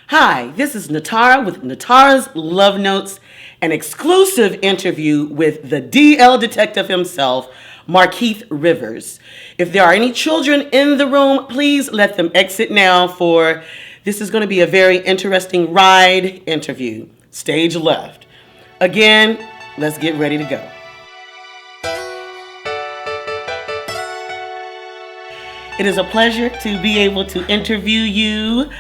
Hi, this is Nitara with Nitara's Love Notes, an exclusive interview with the DL detective himself, Markeith Rivers. If there are any children in the room, please let them exit now, for this is going to be a very interesting ride interview. Stage left. Again, let's get ready to go. It is a pleasure to be able to interview you.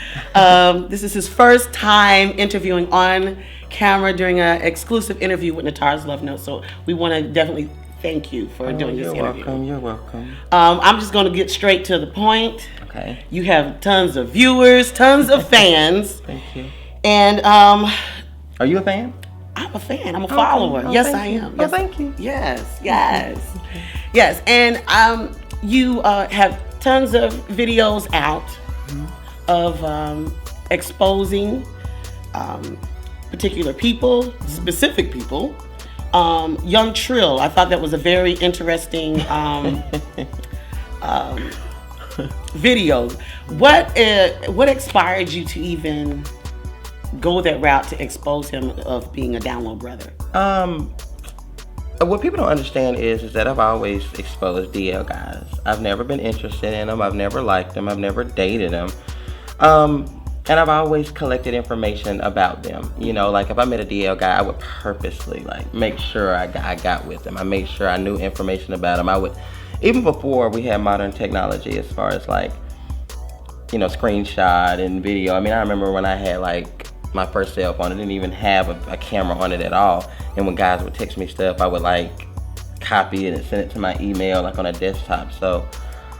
This is his first time interviewing on camera during an exclusive interview with Nitara's Love Notes. So we want to definitely thank you for doing this interview. You're welcome. I'm just going to get straight to the point. Okay. You have tons of viewers, tons of fans. Thank you. And Are you a fan? I'm a fan. I'm a follower. Oh, yes, I am. Yes. Oh, thank you. Yes. Yes. And you have tons of videos out of exposing particular people, specific people. Young Trill, I thought that was a very interesting video. What inspired you to even go that route to expose him of being a down low brother? What people don't understand is that I've always exposed DL guys. I've never been interested in them. I've never liked them. I've never dated them. And I've always collected information about them. You know, like if I met a DL guy, I would purposely like make sure I got with them. I made sure I knew information about them. I would, even before we had modern technology as far as like, you know, screenshot and video. I mean, I remember when I had like my first cell phone, it didn't even have a camera on it at all. And when guys would text me stuff, I would like copy it and send it to my email like on a desktop. So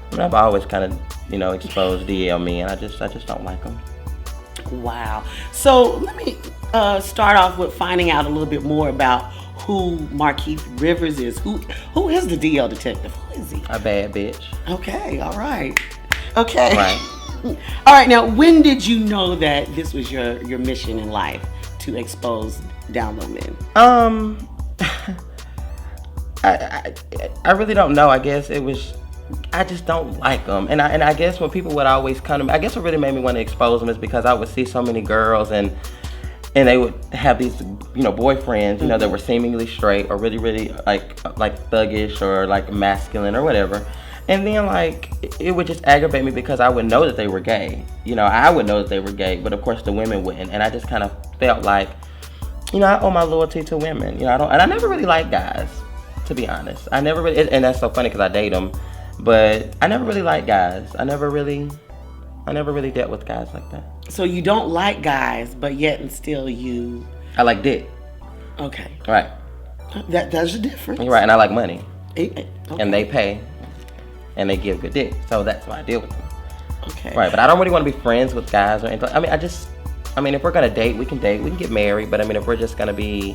I mean, I've always kind of, you know, exposed DL me, and I just don't like them. Wow. So let me start off with finding out a little bit more about who Markeith Rivers is. Who is the DL detective? Who is he? A bad bitch. Okay. All right. Okay. Right. All right. Now, when did you know that this was your mission in life, to expose down low men? I really don't know. I guess it was, I just don't like them. And I guess when people would always come to me, I guess what really made me want to expose them is because I would see so many girls and they would have these, you know, boyfriends, you know, that were seemingly straight or really like thuggish or like masculine or whatever. And then like it would just aggravate me because I would know that they were gay. You know, I would know that they were gay, but of course the women wouldn't. And I just kind of felt like, you know, I owe my loyalty to women. You know, I never really liked guys, to be honest. I never really, and that's so funny because I date them, but I never really liked guys. I never really dealt with guys like that. So you don't like guys, but yet and still you... I like dick. Okay. Right. That's the difference. You're right, and I like money. Okay. And they pay. And they give good dick. So that's why I deal with them. Okay. Right, but I don't really want to be friends with guys or anything. I mean, if we're going to date, we can get married. But I mean, if we're just going to be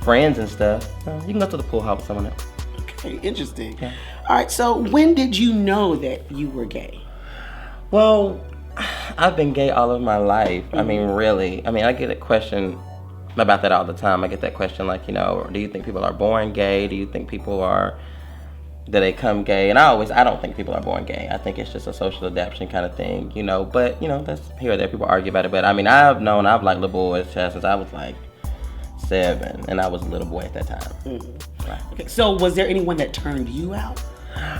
friends and stuff, you can go to the pool house with someone else. Okay, interesting. Yeah. All right, so when did you know that you were gay? Well, I've been gay all of my life. I mean, really. I mean, I get a question about that all the time. I get that question like, you know, do you think people are born gay? Do you think people are... that they come gay? And I don't think people are born gay. I think it's just a social adaptation kind of thing, you know. But, you know, that's here or there. People argue about it. But, I mean, I've liked little boys since I was, like, 7. And I was a little boy at that time. Mm-hmm. Right. Okay, so was there anyone that turned you out?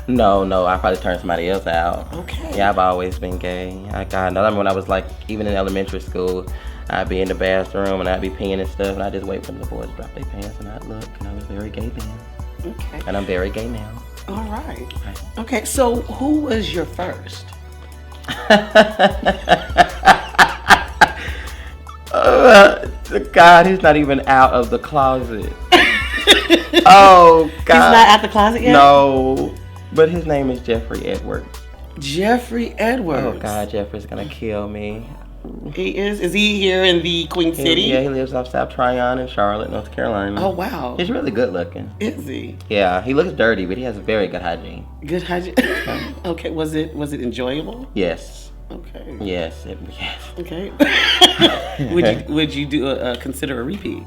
No. I probably turned somebody else out. Okay. Yeah, I've always been gay. I remember when I was, like, even in elementary school, I'd be in the bathroom and I'd be peeing and stuff. And I'd just wait for the boys to drop their pants and I'd look. And I was very gay then. Okay. And I'm very gay now. All right. Okay, so who was your first? God, he's not even out of the closet. Oh, God. He's not out the closet yet? No, but his name is Jeffrey Edwards. Jeffrey Edwards. Oh, God, Jeffrey's going to kill me. He is? Is he here in the Queen City? Yeah, he lives off South Tryon in Charlotte, North Carolina. Oh, wow. He's really good looking. Is he? Yeah, he looks dirty, but he has very good hygiene. Good hygiene? Okay, was it enjoyable? Yes. Okay. Yes. Okay. Would you consider a repeat?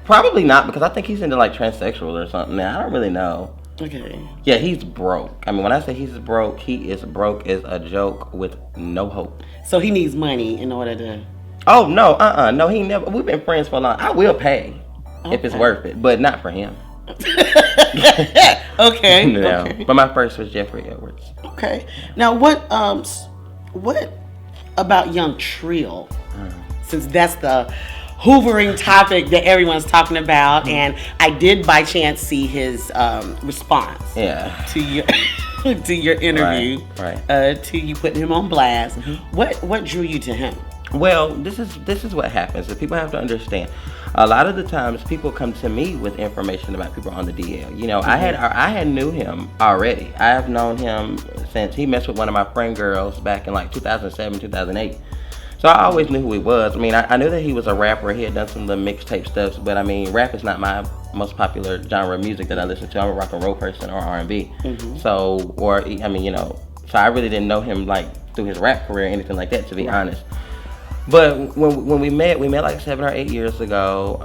Probably not, because I think he's into like transsexual or something. I don't really know. Okay. Yeah, he's broke. I mean, when I say he's broke, he is broke as a joke with no hope. So he needs money in order to. Oh no, no, he never. We've been friends for a long. I will pay if it's worth it, but not for him. Okay. No, Okay. but my first was Jeffrey Edwards. Okay. Now, what about young Trill? Since that's the hoovering topic that everyone's talking about, and I did by chance see his response to your to your interview, right. To you putting him on blast. What drew you to him? Well, this is what happens. That people have to understand. A lot of the times, people come to me with information about people on the DL. You know, I had knew him already. I have known him since he messed with one of my friend girls back in like 2007, 2008. So I always knew who he was. I mean, I knew that he was a rapper. He had done some of the mixtape stuff, but I mean, rap is not my most popular genre of music that I listen to. I'm a rock and roll person or R&B. So, or I mean, you know, so I really didn't know him like through his rap career or anything like that, to be honest. But when we met like 7 or 8 years ago,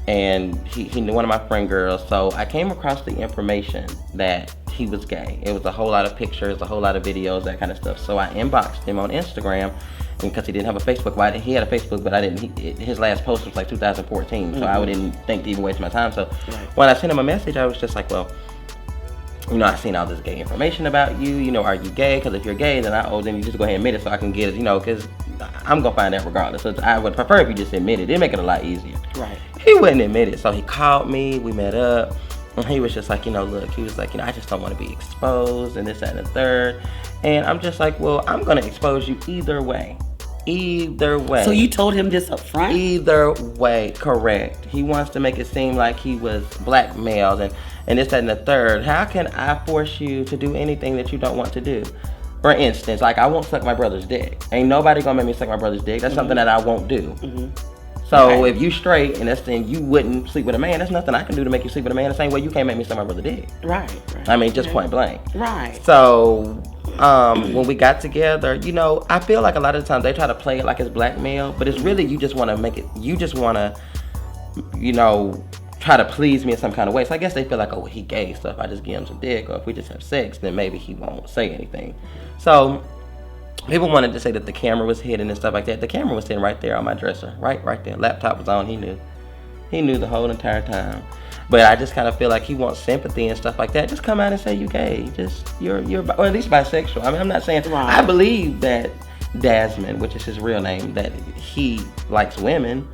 and he knew one of my friend girls. So I came across the information that he was gay. It was a whole lot of pictures, a whole lot of videos, that kind of stuff. So I inboxed him on Instagram, because he didn't have a Facebook. Well, he had a Facebook, but I didn't. His last post was like 2014, so I didn't think to even waste my time. So when I sent him a message, I was just like, well, you know, I've seen all this gay information about you. You know, are you gay? Because if you're gay, then you just go ahead and admit it so I can get it, you know, because I'm going to find out regardless. So I would prefer if you just admit it. It'd make it a lot easier. Right. He wouldn't admit it. So he called me. We met up. And he was just like, you know, look, he was like, you know, I just don't want to be exposed and this, that, and the third. And I'm just like, well, I'm going to expose you either way. Either way. So you told him this up front? Either way, correct. He wants to make it seem like he was blackmailed and this, that, and the third. How can I force you to do anything that you don't want to do? For instance, like I won't suck my brother's dick. Ain't nobody gonna make me suck my brother's dick. That's something that I won't do. So if you straight and that's then you wouldn't sleep with a man, that's nothing I can do to make you sleep with a man. The same way you can't make me suck my brother's dick. Right. I mean, just point blank. Right. So when we got together, you know, I feel like a lot of the times they try to play it like it's blackmail, but it's really you just want to make it. You just want to, you know, try to please me in some kind of way. So I guess they feel like, oh, he gay, so if I just give him some dick or if we just have sex, then maybe he won't say anything. So people wanted to say that the camera was hidden and stuff like that. The camera was sitting right there on my dresser, right there. Laptop was on. He knew the whole entire time. But I just kind of feel like he wants sympathy and stuff like that. Just come out and say you gay. Just you're or at least bisexual. I mean, I'm not saying I believe that Desmond, which is his real name, that he likes women,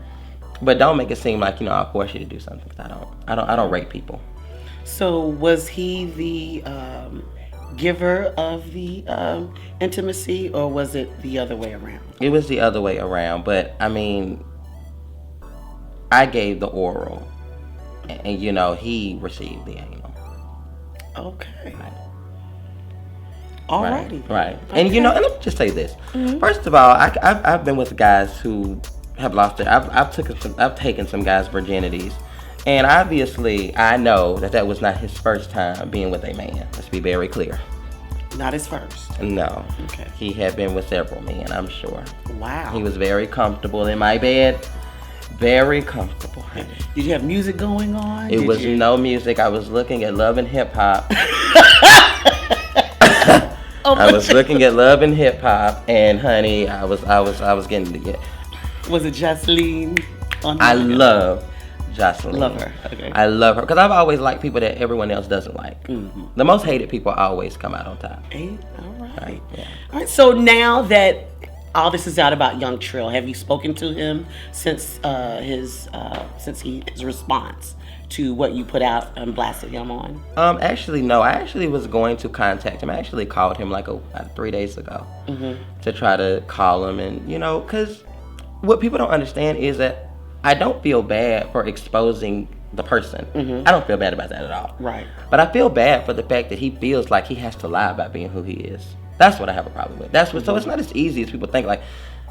but don't make it seem like, you know, I'll force you to do something. I don't rape people. So was he the giver of the intimacy, or was it the other way around? It was the other way around, but I mean, I gave the oral. And you know, he received the anal. Okay. Alrighty. Right. Okay. And you know, and let me just say this. First of all, I've been with guys who have lost it. I've taken some guys' virginities, and obviously I know that was not his first time being with a man. Let's be very clear. Not his first. No. Okay. He had been with several men, I'm sure. Wow. He was very comfortable in my bed. Very comfortable, honey. Did you have music going on? It was no music. I was looking at Love and Hip Hop. I was looking at Love and Hip Hop, and honey, I was getting to get. Was it Jocelyn? I love Jocelyn. Love her. Okay. I love her because I've always liked people that everyone else doesn't like. The most hated people always come out on top. All right. Yeah. All right. So now that all this is out about young Trill, have you spoken to him since his response to what you put out and blasted him on? Actually, no. I actually was going to contact him. I actually called him like 3 days ago to try to call him, and you know, because what people don't understand is that I don't feel bad for exposing the person. I don't feel bad about that at all. Right. But I feel bad for the fact that he feels like he has to lie about being who he is. That's what I have a problem with. So it's not as easy as people think, like,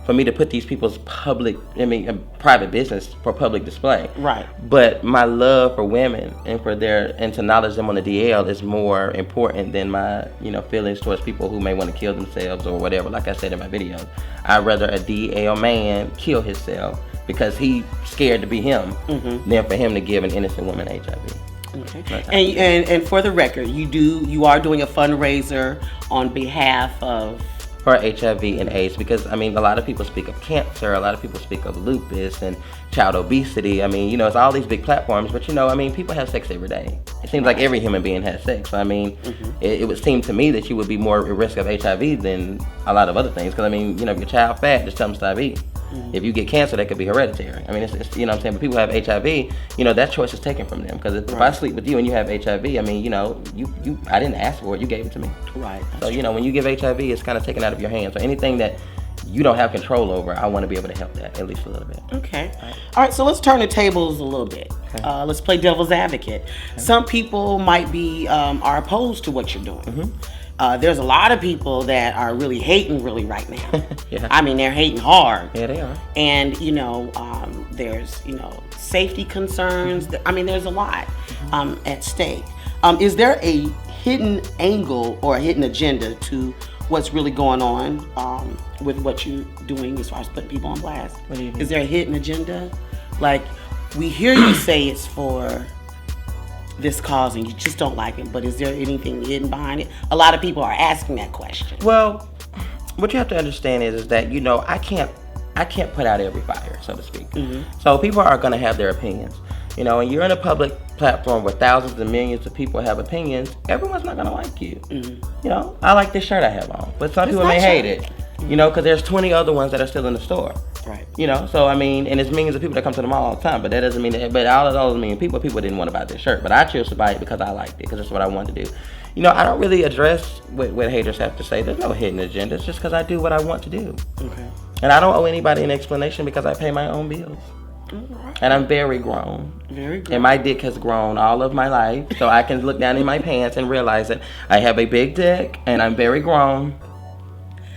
for me to put these people's private business for public display. Right. But my love for women and to acknowledge them on the DL is more important than my, you know, feelings towards people who may want to kill themselves or whatever. Like I said in my videos, I'd rather a DL man kill himself because he's scared to be him than for him to give an innocent woman HIV. Okay. And for the record, you are doing a fundraiser on behalf of for HIV and AIDS, because I mean, a lot of people speak of cancer, a lot of people speak of lupus and child obesity. I mean, it's all these big platforms, but I mean, people have sex every day. It seems like every human being has sex. So I mean, it would seem to me that you would be more at risk of HIV than a lot of other things. Because I mean, if your child fat, just tell them to stop eating. If you get cancer, that could be hereditary. I mean, it's what I'm saying. But people have HIV, that choice is taken from them. Because if I sleep with you and you have HIV, I mean, I didn't ask for it. You gave it to me. Right. So when you give HIV, it's kind of taken out of your hands. So anything that you don't have control over, I want to be able to help that at least a little bit. Okay. All right. So let's turn the tables a little bit. Okay. Let's play devil's advocate. Okay. Some people might be are opposed to what you're doing. There's a lot of people that are really hating right now. Yeah. I mean, they're hating hard. Yeah, they are. And, there's, safety concerns. I mean, there's a lot at stake. Is there a hidden angle or a hidden agenda to what's really going on with what you're doing as far as putting people on blast? What do you mean? Is there a hidden agenda? Like, we hear you say it's for this cause and you just don't like it, but is there anything hidden behind it? A lot of people are asking that question. Well, what you have to understand is that I can't put out every fire, so to speak. So people are going to have their opinions. When you're in a public platform where thousands and millions of people have opinions, everyone's not going to like you. I like this shirt I have on, but some people may hate it. Because there's 20 other ones that are still in the store. Right. So I mean, and it's millions of people that come to the mall all the time, but that doesn't mean that, but all of those million people didn't want to buy this shirt, but I chose to buy it because I liked it, because that's what I wanted to do. I don't really address what haters have to say. There's no hidden agenda. It's just because I do what I want to do. Okay. And I don't owe anybody an explanation because I pay my own bills. Right. And I'm very grown. Very grown. And my dick has grown all of my life, so I can look down in my pants and realize that I have a big dick and I'm very grown.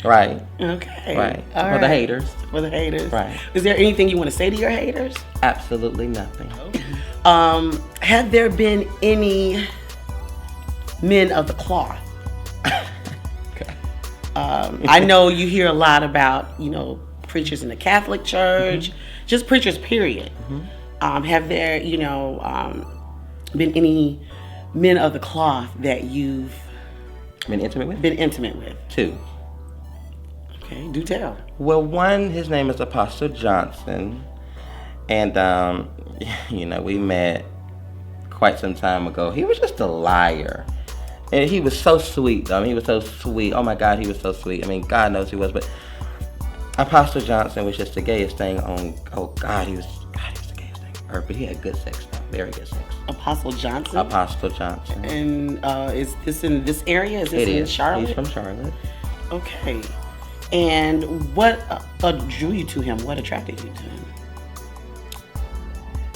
Right. Okay. Right. All For the haters. For the haters. Right. Is there anything you want to say to your haters? Absolutely nothing. Have there been any men of the cloth? Okay. I know you hear a lot about, preachers in the Catholic Church, just preachers, period. Have there, been any men of the cloth that you've been intimate with? Been intimate with? 2. Okay, do tell. Well, one, his name is Apostle Johnson, and we met quite some time ago. He was just a liar, and he was so sweet. He was so sweet. Oh my God, he was so sweet. I mean, God knows he was, but Apostle Johnson was just the gayest thing on. Oh God, he was the gayest thing on earth. But he had good sex, though. Very good sex. Apostle Johnson. Apostle Johnson. And is this in this area? Is this in Charlotte? He's from Charlotte. Okay. And what drew you to him? What attracted you to him?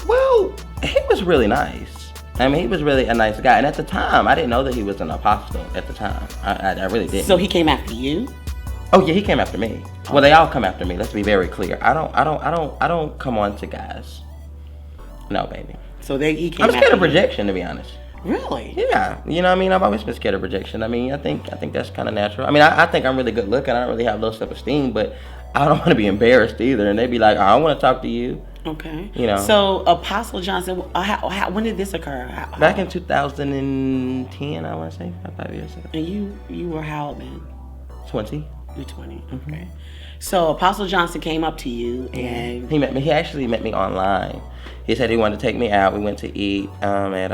Well, he was really nice. I mean, he was really a nice guy. And at the time, I didn't know that he was an apostle at the time. I really didn't. So he came after you? Oh yeah, he came after me. Okay. Well, they all come after me. Let's be very clear. I don't come on to guys. No, baby. So he came. I'm scared of rejection, to be honest. Really? Yeah. I mean, I've always been scared of rejection. I mean, I think that's kind of natural. I mean, I think I'm really good looking. I don't really have low self-esteem, but I don't want to be embarrassed either. And they'd be like, I want to talk to you. Okay. So Apostle Johnson, when did this occur? Back in 2010, I want to say, 5 years ago. And you were how old then? 20. You're 20. Okay. So Apostle Johnson came up to you and he met me. He actually met me online. He said he wanted to take me out. We went to eat at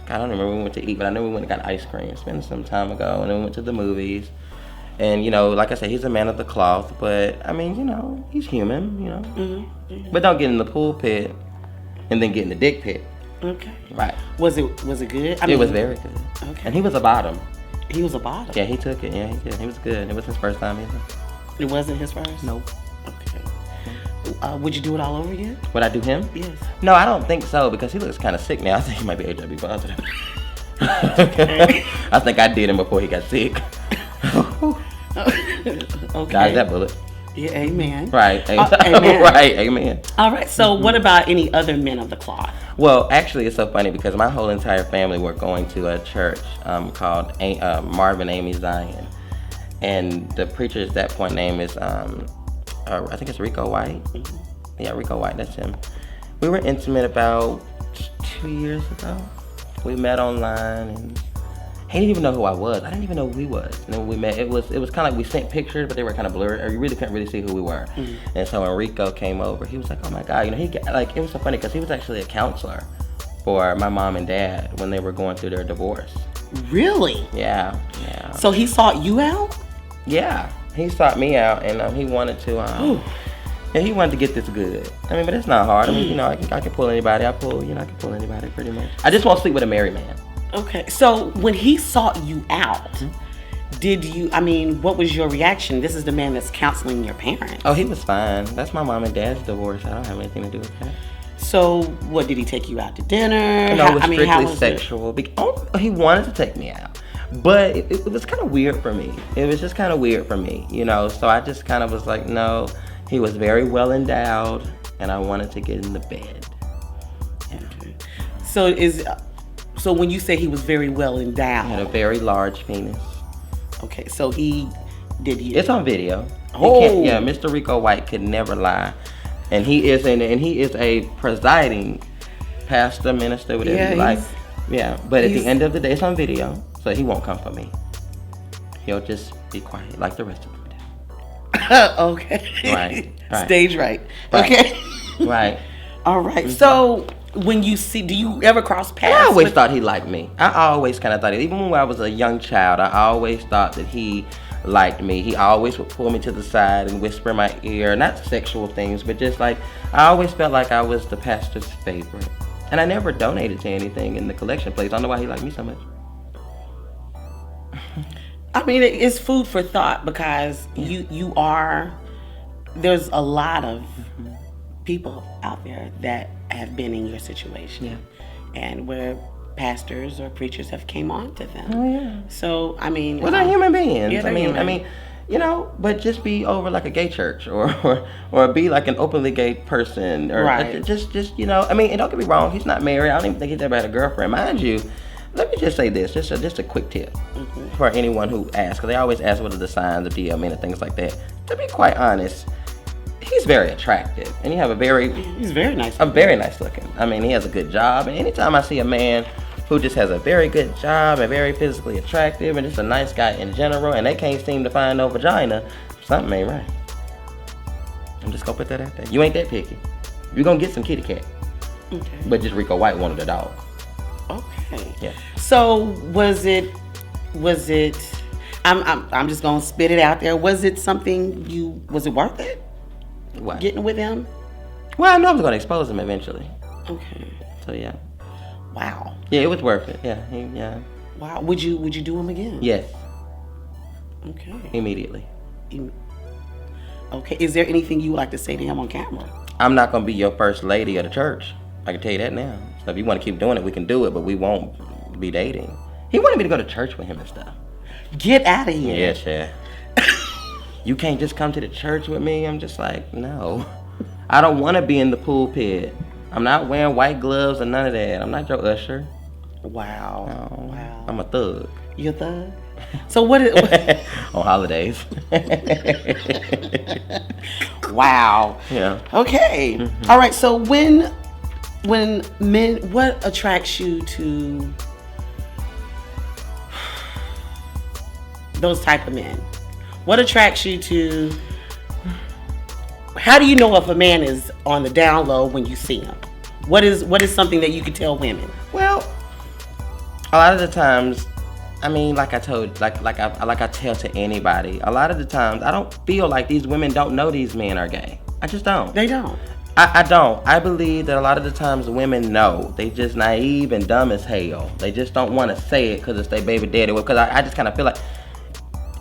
I don't remember when we went to eat, but I know we went and got ice cream. It's been some time ago, and then we went to the movies. And like I said, he's a man of the cloth, but I mean, he's human, But don't get in the pulpit and then get in the dick pit. Okay. Right. Was it good? It was very good. Okay. And he was a bottom. He was a bottom? Yeah, he took it. Yeah, he did. He was good. It was his first time either. It wasn't his first? Nope. Okay. Would you do it all over again? Would I do him? Yes. No, I don't think so, because he looks kind of sick now. I think he might be HIV positive. Okay. I think I did him before he got sick. Okay. Dodge that bullet. Yeah, amen. Right. Amen. Right, amen. All right, so what about any other men of the cloth? Well, actually, it's so funny because my whole entire family were going to a church called Marvin Amy Zion. And the preacher at that point name is, I think it's Rico White. Yeah, Rico White, that's him. We were intimate about 2 years ago. We met online, and he didn't even know who I was. I didn't even know who he was. And then when we met, it was kind of like we sent pictures, but they were kind of blurred. Or you really couldn't really see who we were. Mm-hmm. And so when Rico came over, he was like, "Oh my God!" It was so funny because he was actually a counselor for my mom and dad when they were going through their divorce. Really? Yeah. So he sought you out? Yeah, he sought me out, and he wanted to. And he wanted to get this good. I mean, but it's not hard. I mean, I can pull anybody. I can pull anybody pretty much. I just won't sleep with a married man. Okay, so when he sought you out, what was your reaction? This is the man that's counseling your parents. Oh, he was fine. That's my mom and dad's divorce. I don't have anything to do with that. So, what, did he take you out to dinner? No, it was strictly sexual. He wanted to take me out. But it was kind of weird for me. It was just kind of weird for me, So I just kind of was like, no. He was very well endowed, and I wanted to get in the bed. Yeah. Okay. So when you say he was very well endowed, he had a very large penis. Okay, so it's on video. Oh, yeah, Mr. Rico White could never lie, and he is a presiding pastor, minister, whatever you like. Yeah, but at the end of the day, it's on video, so he won't come for me. He'll just be quiet like the rest of them. Okay. Right. Stage right. Okay. Right. All right. Mm-hmm. So when do you ever cross paths? I always thought he liked me. I always kind of thought it. Even when I was a young child, I always thought that he liked me. He always would pull me to the side and whisper in my ear, not sexual things, but just like, I always felt like I was the pastor's favorite. And I never donated to anything in the collection place. I don't know why he liked me so much. I mean, it's food for thought because there's a lot of people out there that have been in your situation, and where pastors or preachers have came on to them. Oh yeah. So I mean, well, they're human beings. Yeah, I mean, but just be over like a gay church or be like an openly gay person, or just and don't get me wrong, he's not married. I don't even think he's ever had a girlfriend, mind you. Let me just say this, just a quick tip for anyone who asks, because they always ask what are the signs of DL men and things like that. To be quite honest, he's very attractive, and he's very nice. Very nice looking. I mean, he has a good job, and anytime I see a man who just has a very good job and very physically attractive and just a nice guy in general, and they can't seem to find no vagina, something ain't right. I'm just gonna put that out there. You ain't that picky. You're gonna get some kitty cat. Okay. But just Rico White wanted a dog. Okay. Yeah. So was it? I'm just gonna spit it out there. Was it something was it worth it? What? Getting with him? Well, I know I was gonna expose him eventually. Okay. So yeah. Wow. Yeah, it was worth it. Yeah. Wow. Would you do him again? Yes. Okay. Immediately. Okay. Is there anything you would like to say to him on camera? I'm not gonna be your first lady of the church. I can tell you that now. So if you want to keep doing it, we can do it, but we won't be dating. He wanted me to go to church with him and stuff. Get out of here. Yes, yeah. You can't just come to the church with me. I'm just like, no. I don't want to be in the pulpit. I'm not wearing white gloves or none of that. I'm not your usher. Wow. No, wow. I'm a thug. You a thug? So what is... On holidays. Wow. Yeah. Okay. Mm-hmm. All right. So when men, what attracts you to those type of men? What attracts you to? How do you know if a man is on the down low when you see him? What is something that you can tell women? Well, a lot of the times, I mean, like I tell to anybody, a lot of the times I don't feel like these women don't know these men are gay. I just don't. They don't. I don't. I believe that a lot of the times women know. They just naive and dumb as hell. They just don't want to say it because it's their baby daddy. Because I just kind of feel like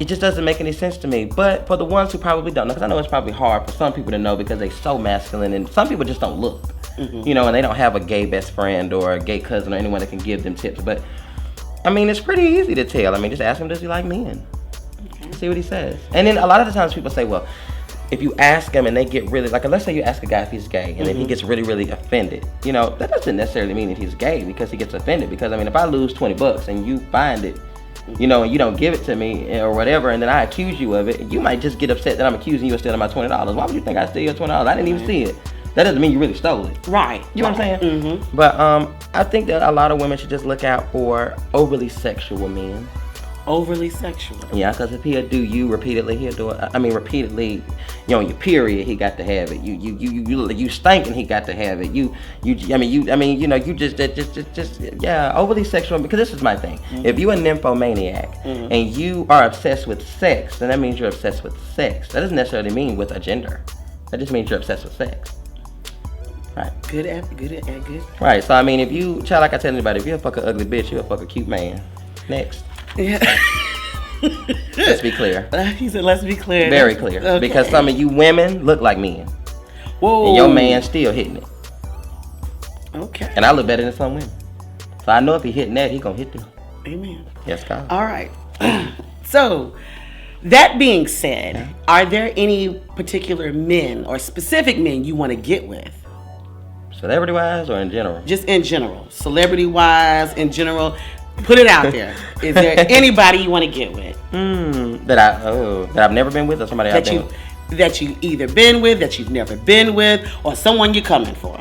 it just doesn't make any sense to me. But for the ones who probably don't know, because I know it's probably hard for some people to know because they're so masculine, and some people just don't look. Mm-hmm. And they don't have a gay best friend or a gay cousin or anyone that can give them tips. But I mean, it's pretty easy to tell. I mean, just ask him, does he like men? Okay. See what he says. And then a lot of the times people say, well, if you ask him and they get really, like, let's say you ask a guy if he's gay, and mm-hmm. then he gets really, really offended. That doesn't necessarily mean that he's gay because he gets offended. Because, I mean, if I lose $20 and you find it, and you don't give it to me or whatever, and then I accuse you of it, you might just get upset that I'm accusing you of stealing my $20. Why would you think I steal your $20? I didn't even see it. That doesn't mean you really stole it. Right. You know what I'm saying? Mm-hmm. But I think that a lot of women should just look out for overly sexual men. Overly sexual. Yeah, because if he'll do you repeatedly, he'll do it. I mean, repeatedly, you know, your period, he got to have it. You stinking, he got to have it. You just overly sexual. Because this is my thing. Mm-hmm. If you're a nymphomaniac and you are obsessed with sex, then that means you're obsessed with sex. That doesn't necessarily mean with a gender. That just means you're obsessed with sex. Right. Good. Right. So I mean, if you, child, like I tell anybody, if you're a fucking ugly bitch, you're a fucking cute man. Next. Yeah. Let's be clear. He said, let's be clear. Very clear. Okay. Because some of you women look like men. Whoa. And your man still hitting it. Okay. And I look better than some women. So I know if he hitting that, he gonna hit them. Amen. Yes, God. All right. So, that being said, are there any particular men or specific men you want to get with? Celebrity-wise or in general? Just in general. Celebrity-wise, in general. Put it out there. Is there anybody you want to get with? That I've never been with, or somebody I've been with? That you either been with, that you've never been with, or someone you're coming for?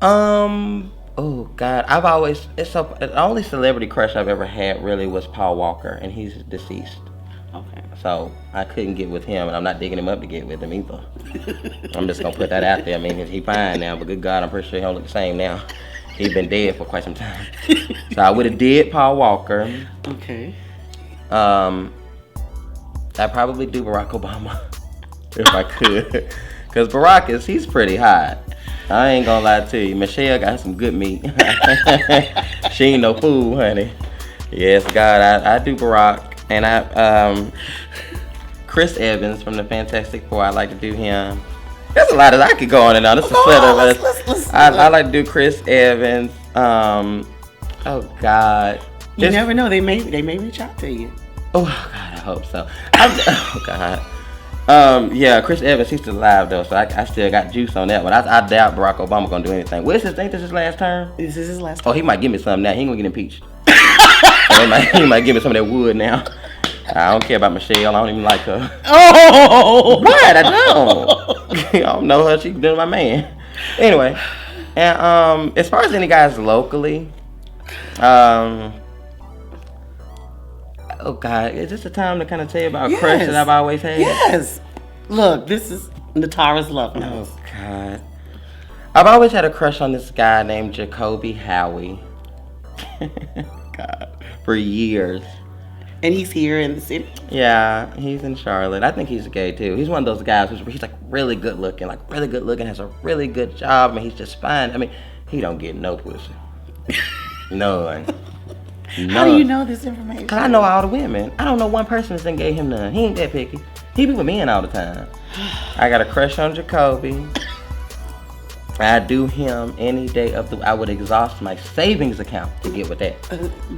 Oh God, the only celebrity crush I've ever had really was Paul Walker, and he's deceased. Okay. So I couldn't get with him, and I'm not digging him up to get with him either. I'm just gonna put that out there. I mean, he's fine now, but good God, I'm pretty sure he don't look the same now. He's been dead for quite some time. So I would have did Paul Walker. Okay. I'd probably do Barack Obama if I could, cause Barack he's pretty hot. I ain't gonna lie to you. Michelle got some good meat. She ain't no fool, honey. Yes, God, I do Barack, and Chris Evans from the Fantastic Four. I like to do him. There's a lot of I could go on and on. This is I like to do Chris Evans. Oh God. You never know. They may reach out to you. Oh God, I hope so. Oh God. Yeah, Chris Evans, he's still alive though, so I still got juice on that one. I doubt Barack Obama gonna do anything. Ain't this his last term? This is his last term. Oh, he might give me something now. He ain't gonna get impeached. he might give me some of that wood now. I don't care about Michelle. I don't even like her. Oh! What? I don't. I don't know her. She's been my man. Anyway, and as far as any guys locally, oh God, is this a time to kind of tell you about a crush that I've always had? Yes. Look, this is Nitara's love notes. Oh God, I've always had a crush on this guy named Jacoby Howie. God, for years. And he's here in the city? Yeah, he's in Charlotte. I think he's gay too. He's one of those guys he's like really good looking, has a really good job, and he's just fine. I mean, he don't get no pussy. None. How do you know this information? Because I know all the women. I don't know one person that's gave him none. He ain't that picky. He be with men all the time. I got a crush on Jacoby. I do him any day of the. I would exhaust my savings account to get with that.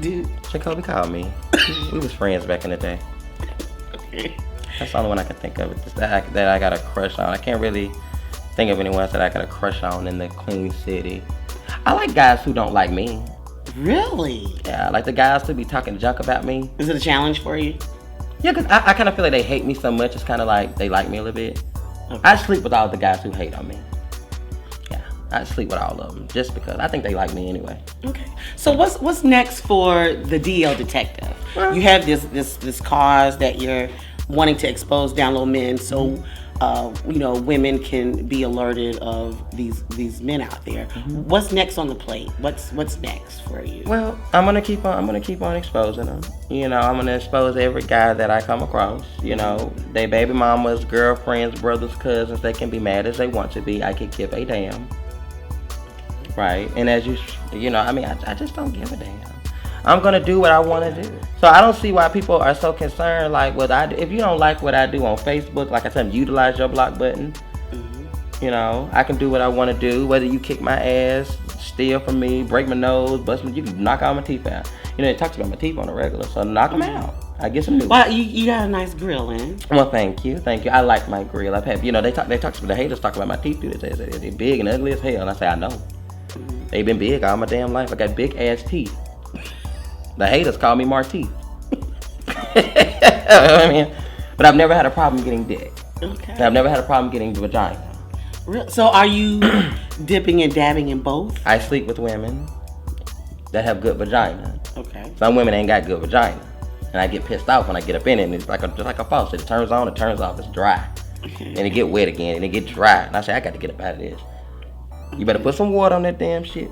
Dude. Jacoby called me. We was friends back in the day. Okay. That's the only one I can think of that I got a crush on. I can't really think of anyone else that I got a crush on in the Queen City. I like guys who don't like me. Really? Yeah, I like the guys who be talking junk about me. Is it a challenge for you? Yeah, because I kind of feel like they hate me so much. It's kind of like they like me a little bit. Okay. I sleep with all the guys who hate on me. Yeah, I sleep with all of them just because I think they like me anyway. Okay. So what's next for the DL detective? You have this cause that you're wanting to expose down low men, so women can be alerted of these men out there. Mm-hmm. What's next on the plate? What's next for you? Well, I'm gonna keep on exposing them. I'm gonna expose every guy that I come across. They baby mamas, girlfriends, brothers, cousins. They can be mad as they want to be. I could give a damn. Right, and as I just don't give a damn. I'm gonna do what I want to do. So I don't see why people are so concerned. Like, if you don't like what I do on Facebook, like I said, utilize your block button. Mm-hmm. I can do what I want to do. Whether you kick my ass, steal from me, break my nose, bust me, you can knock all my teeth out. It talks about my teeth on the regular, so knock them out. I get some new. Well, you got a nice grill, in. Well, thank you. I like my grill. I've had, the haters talk about my teeth. They're big and ugly as hell, and I say I know. Mm-hmm. They've been big all my damn life. I got big ass teeth. The haters call me Markeith. But I've never had a problem getting dick. Okay. And I've never had a problem getting the vagina. So are you dipping and dabbing in both? I sleep with women that have good vagina. Okay. Some women ain't got good vagina. And I get pissed off when I get up in it, and it's just like a faucet. It turns on, it turns off, it's dry. Okay. And it get wet again, and it get dry. And I say, I got to get up out of this. You better put some water on that damn shit.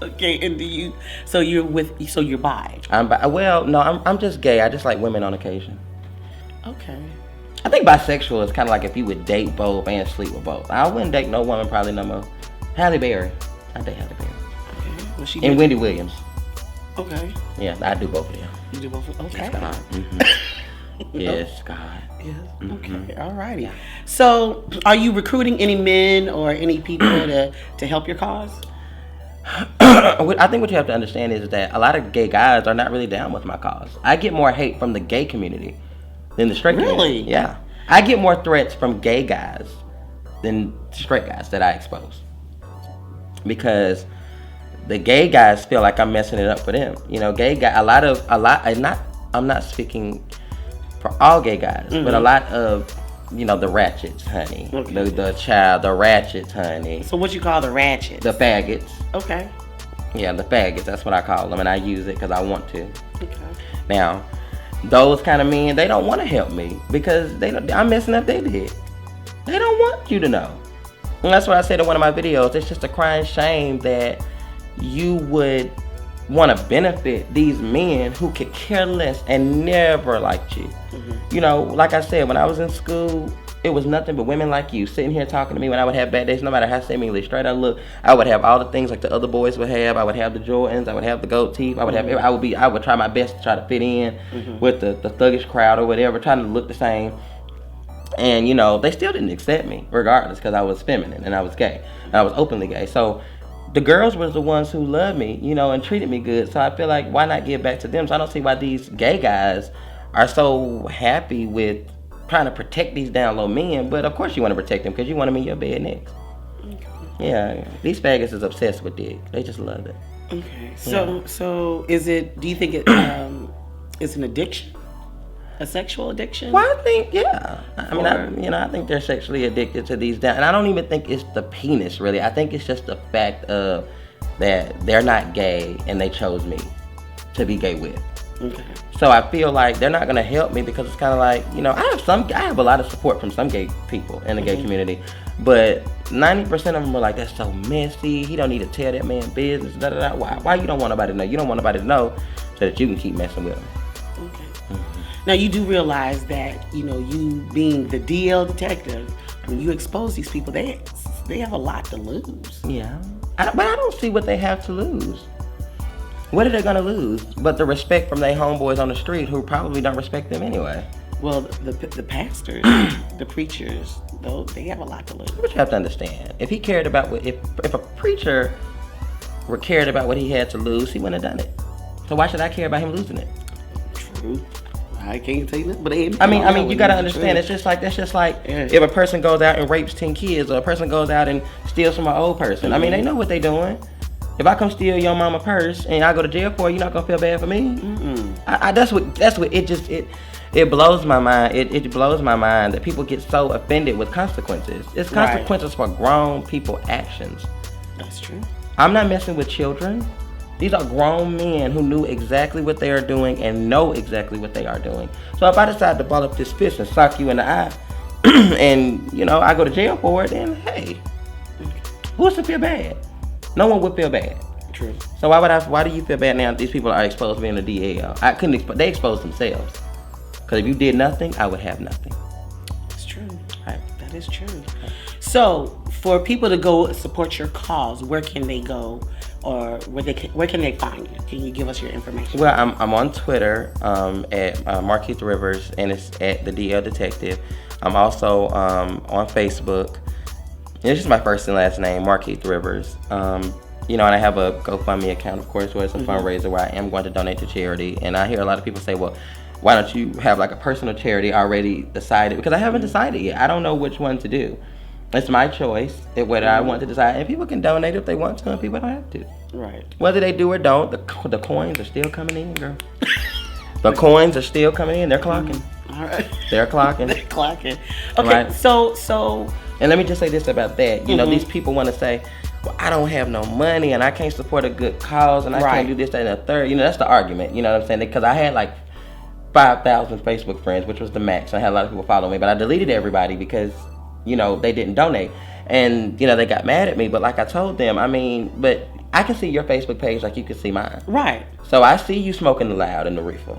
Okay, and you're bi? I'm just gay. I just like women on occasion. Okay. I think bisexual is kind of like if you would date both and sleep with both. I wouldn't date no woman probably no more. Halle Berry. I date Halle Berry. Okay. Well, and Wendy Williams. Okay. Yeah, I do both of them. You do both? Okay. Yes, God. Yes, God. Yes. Okay. All righty. So, are you recruiting any men or any people to help your cause? I think what you have to understand is that a lot of gay guys are not really down with my cause. I get more hate from the gay community than the straight community. Really? Yeah. I get more threats from gay guys than straight guys that I expose. Because the gay guys feel like I'm messing it up for them. You know, gay guy, I'm not speaking for all gay guys, but a lot of, you know, the ratchets, honey. Okay. The ratchets, honey. So what you call the ratchets? The faggots. Okay. Yeah, the faggots, that's what I call them, and I use it because I want to. Okay. Now, those kind of men, they don't want to help me because I'm messing up their dick. They don't want you to know. And that's what I said in one of my videos. It's just a crying shame that you would want to benefit these men who could care less and never liked you. You know, like I said, when I was in school, it was nothing but women like you sitting here talking to me when I would have bad days, no matter how seemingly straight I look. I would have all the things like the other boys would have. I would have the Jordans. I would have the gold teeth. I would try my best to try to fit in with the thuggish crowd or whatever, trying to look the same. And, you know, they still didn't accept me regardless because I was feminine and I was gay. And I was openly gay. So the girls were the ones who loved me, you know, and treated me good. So I feel like, why not give back to them? So I don't see why these gay guys are so happy with trying to protect these down low men. But of course you want to protect them because you want them in your bed next. Okay. Yeah, these faggots is obsessed with dick. They just love it. Okay. So do you think it's an addiction? A sexual addiction? Well, I think, yeah. I think they're sexually addicted to these down. And I don't even think it's the penis, really. I think it's just the fact of that they're not gay and they chose me to be gay with. Okay. So I feel like they're not gonna help me because it's kind of like, you know, I have a lot of support from some gay people in the gay community, but 90% of them are like, that's so messy. He don't need to tell that man business. Da, da, da. Why you don't want nobody to know? You don't want nobody to know so that you can keep messing with him. Okay. Now you do realize that, you know, you being the DL detective, when you expose these people, they have a lot to lose. Yeah, but I don't see what they have to lose. What are they gonna lose? But the respect from their homeboys on the street who probably don't respect them anyway. Well, the pastors, the preachers, though, they have a lot to lose. But you have to understand, if he cared about if a preacher were cared about what he had to lose, he wouldn't have done it. So why should I care about him losing it? True. I can't tell you that, but I mean, you gotta understand. That's just like if a person goes out and rapes 10 kids, or a person goes out and steals from an old person. I mean, they know what they're doing. If I come steal your mama purse and I go to jail for it, you're not gonna feel bad for me. That's what it blows my mind. It blows my mind that people get so offended with consequences. It's consequences for grown people actions. That's true. I'm not messing with children. These are grown men who knew exactly what they are doing and know exactly what they are doing. So if I decide to ball up this fist and sock you in the eye, and, you know, I go to jail for it, then hey, who's to feel bad? No one would feel bad. True. So why do you feel bad now that these people are exposed to being a DL? They exposed themselves. Because if you did nothing, I would have nothing. That's true. Right. That is true. So for people to go support your cause, where can they go? Or where can they find you? Can you give us your information? Well, I'm on Twitter at Markeith Rivers, and it's at the DL Detective. I'm also on Facebook. It's just my first and last name, Markeith Rivers. You know, and I have a GoFundMe account, of course, where it's a fundraiser where I am going to donate to charity. And I hear a lot of people say, well, why don't you have like a personal charity already decided? Because I haven't decided yet. I don't know which one to do. It's my choice whether I want to decide. And people can donate if they want to, and people don't have to. Right. Whether they do or don't, the coins are still coming in, girl. The coins are still coming in. They're clocking. All right. They're clocking. They're clocking. Okay, Right. so. And let me just say this about that. You know, these people want to say, well, I don't have no money and I can't support a good cause and I can't do this, that, and the third. You know, that's the argument. You know what I'm saying? Because I had like 5,000 Facebook friends, which was the max. I had a lot of people follow me, but I deleted everybody because, you know, they didn't donate. And, you know, they got mad at me. But like I told them, I mean, but I can see your Facebook page like you can see mine. Right. So I see you smoking the loud and the reefer.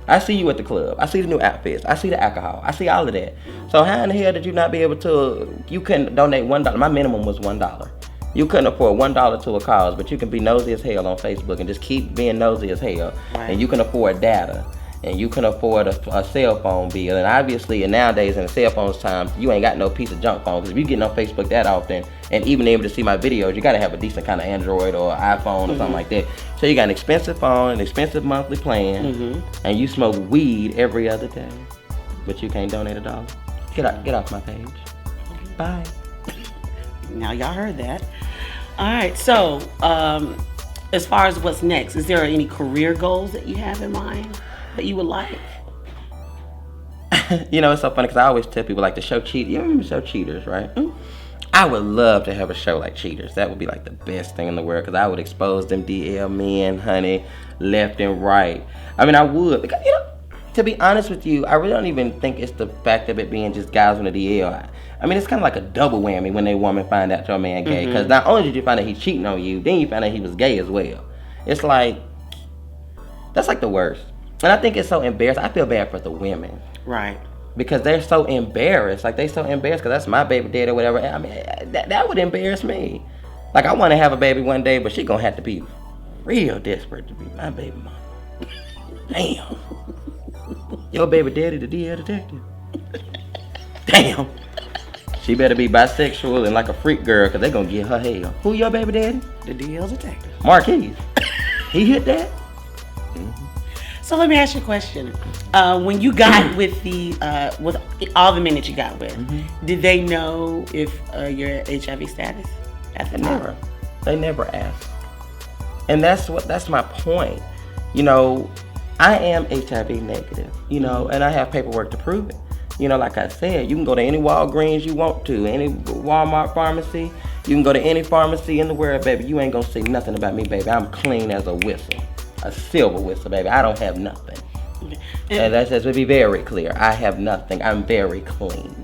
I see you at the club. I see the new outfits. I see the alcohol. I see all of that. So how in the hell did you not be able to? You couldn't donate $1. My minimum was $1. You couldn't afford $1 to a cause, but you can be nosy as hell on Facebook and just keep being nosy as hell. Right. And you can afford data, and you can afford a cell phone bill. And obviously, and nowadays in the cell phones times, you ain't got no piece of junk phone. Because if you getting on Facebook that often, and even able to see my videos, you got to have a decent kind of Android or iPhone or something like that. So you got an expensive phone, an expensive monthly plan, and you smoke weed every other day, but you can't donate $1. Get off my page. Bye. Now y'all heard that. All right. So, as far as what's next, is there any career goals that you have in mind that you would like? You know, it's so funny because I always tell people like the show Cheaters. You remember the show Cheaters, right? I would love to have a show like Cheaters. That would be like the best thing in the world because I would expose them DL men, honey, left and right. I mean, I would. Because, you know, to be honest with you, I really don't even think it's the fact of it being just guys on the DL. I mean, it's kind of like a double whammy when a woman find out your man gay. Because not only did you find out he's cheating on you, then you find out he was gay as well. It's like, that's like the worst. And I think it's so embarrassing. I feel bad for the women. Right. Because they're so embarrassed. Like, they so embarrassed because that's my baby daddy or whatever. I mean, that would embarrass me. Like, I want to have a baby one day, but she going to have to be real desperate to be my baby mama. Damn. Your baby daddy, the DL detective. Damn. She better be bisexual and like a freak girl because they going to get her hell. Who your baby daddy? The DL detective. Markeith. He hit that? So let me ask you a question. When you got with with all the men that you got with, did they know if your HIV status at the time? They never asked. And that's my point. You know, I am HIV negative, you know, and I have paperwork to prove it. You know, like I said, you can go to any Walgreens you want to, any Walmart pharmacy. You can go to any pharmacy in the world, baby. You ain't gonna see nothing about me, baby. I'm clean as a whistle. A silver whistle, baby. I don't have nothing. And that's just to be very clear. I have nothing. I'm very clean.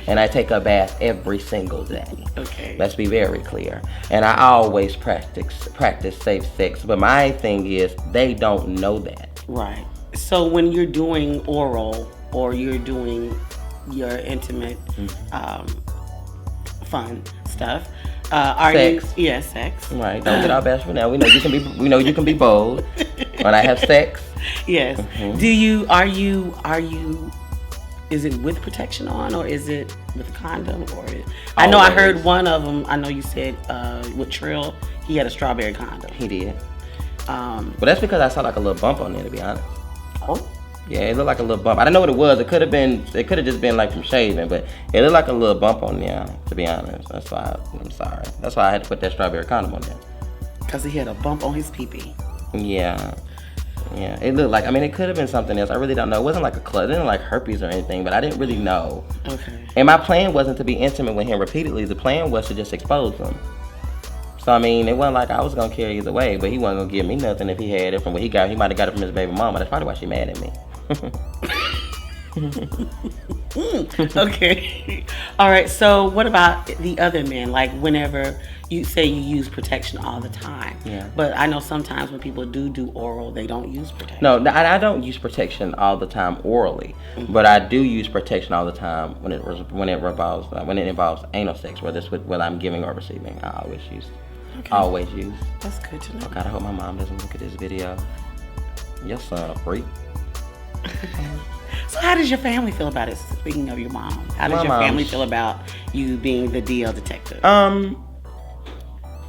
And I take a bath every single day. Okay. Let's be very clear. And I always practice safe sex. But my thing is, they don't know that. Right. So when you're doing oral or you're doing your intimate fun stuff, are sex. you? Yeah, sex. Right. Don't get all bashful now. We know you can be. We know you can be bold. When I have sex. Yes. Do you? Are you? Is it with protection on, or is it with a condom? Or I know I heard one of them. I know you said with Trill, he had a strawberry condom. He did. But that's because I saw like a little bump on there. To be honest. Oh. Yeah, it looked like a little bump. I didn't know what it was. It could have been. It could have just been like from shaving, but it looked like a little bump on there. To be honest, that's why I'm sorry. That's why I had to put that strawberry condom on there. Cause he had a bump on his pee-pee. Yeah. Yeah, it looked like, I mean, it could have been something else. I really don't know. It wasn't like a club. It didn't like herpes or anything, but I didn't really know. Okay. And my plan wasn't to be intimate with him repeatedly. The plan was to just expose him. So, I mean, it wasn't like I was going to care either way, but he wasn't going to give me nothing if he had it from what he got. He might have got it from his baby mama. That's probably why she mad at me. Okay. All right. So what about the other men? Like whenever you say you use protection all the time. Yeah. But I know sometimes when people do oral, they don't use protection. No, I don't use protection all the time orally, but I do use protection all the time when it involves anal sex, whether I'm giving or receiving. I always use. Okay. Always use. That's good to know. Oh God, I hope my mom doesn't look at this video. Your son a freak. So how does your family feel about it? Speaking of your mom, how does your family feel about you being the DL detective?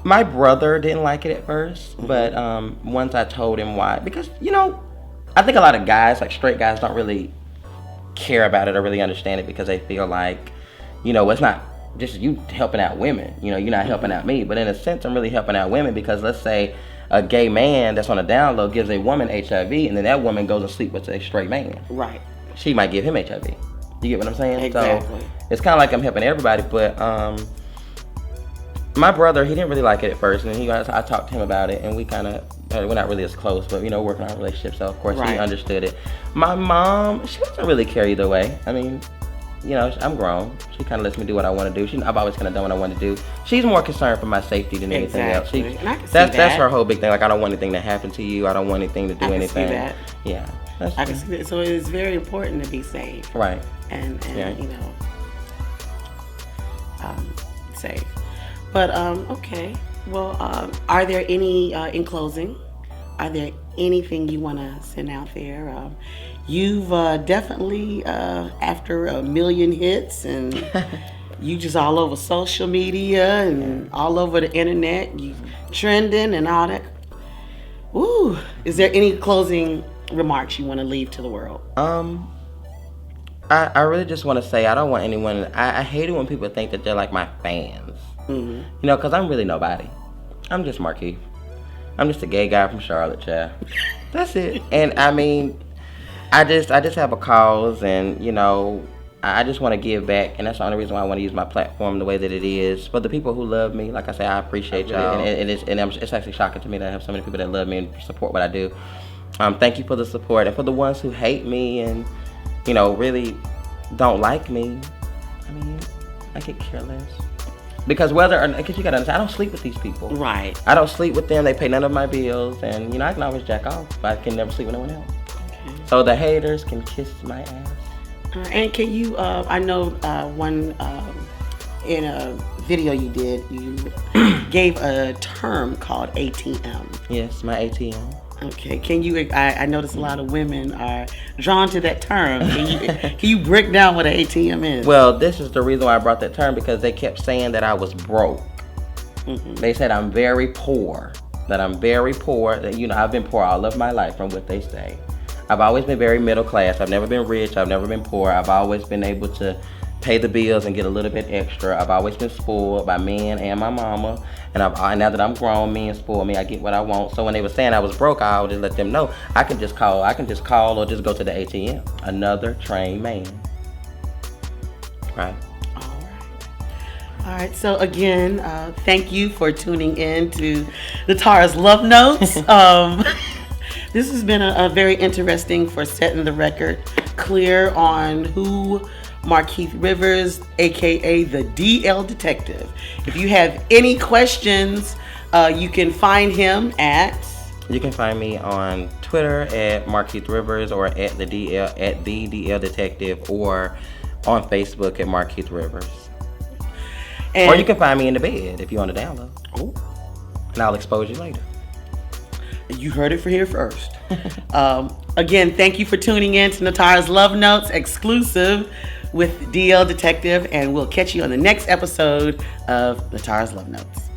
My brother didn't like it at first, but once I told him why, because I think a lot of guys, like straight guys, don't really care about it or really understand it because they feel like, it's not just you helping out women. You're not helping out me, but in a sense, I'm really helping out women because let's say a gay man that's on a down low gives a woman HIV, and then that woman goes and sleep with a straight man. Right. she might give him HIV. You get what I'm saying? Exactly. So it's kind of like I'm helping everybody, but my brother, he didn't really like it at first, and I talked to him about it, and we kind of, we're not really as close, but working on a relationship, so of course he understood it. My mom, she doesn't really care either way. I mean, I'm grown. She kind of lets me do what I want to do. I've always kind of done what I want to do. She's more concerned for my safety than anything else. And I can see that's her whole big thing. Like, I don't want anything to happen to you. I don't want anything to do anything. See that. Yeah. I can see that. So it is very important to be safe. Right. And safe. But okay. Well, are there any in closing? Are there anything you want to send out there? You've definitely, after 1 million hits, and you just all over social media and all over the internet, you trending and all that. Ooh, is there any closing remarks you want to leave to the world? I really just want to say, I don't want anyone. I hate it when people think that they're like my fans. Mm-hmm. Because I'm really nobody. I'm just Markeith. I'm just a gay guy from Charlotte, child. That's it. And I mean, I just have a cause, and I just want to give back, and that's the only reason why I want to use my platform the way that it is. For the people who love me, like I say, I appreciate y'all, and it's actually shocking to me that I have so many people that love me and support what I do. Thank you for the support, and for the ones who hate me and really don't like me. I mean, I could care less. Because you gotta understand, I don't sleep with these people. Right. I don't sleep with them. They pay none of my bills, and I can always jack off, but I can never sleep with no one else. Okay. So the haters can kiss my ass. And can you? I know one in a video you did, you gave a term called ATM. Yes, my ATM. Okay, can you? I notice a lot of women are drawn to that term. Can you break down what an ATM is? Well, this is the reason why I brought that term, because they kept saying that I was broke. Mm-hmm. They said I'm very poor. That I'm very poor. That I've been poor all of my life, from what they say. I've always been very middle class. I've never been rich. I've never been poor. I've always been able to pay the bills and get a little bit extra. I've always been spoiled by men and my mama. And now that I'm grown, men spoil me. I get what I want. So when they were saying I was broke, I would just let them know I can just call or just go to the ATM. Another trained man. Right. All right. So again, thank you for tuning in to Nitara's Love Notes. This has been a very interesting for setting the record clear on who Markeith Rivers, aka the DL Detective. If you have any questions, you can find him at. You can find me on Twitter at Markeith Rivers, or at the DL Detective, or on Facebook at Markeith Rivers. Or you can find me in the bed if you want to download. Oh. And I'll expose you later. You heard it here first. Again, thank you for tuning in to Nitara's Love Notes exclusive with DL Detective, and we'll catch you on the next episode of Nitara's Love Notes.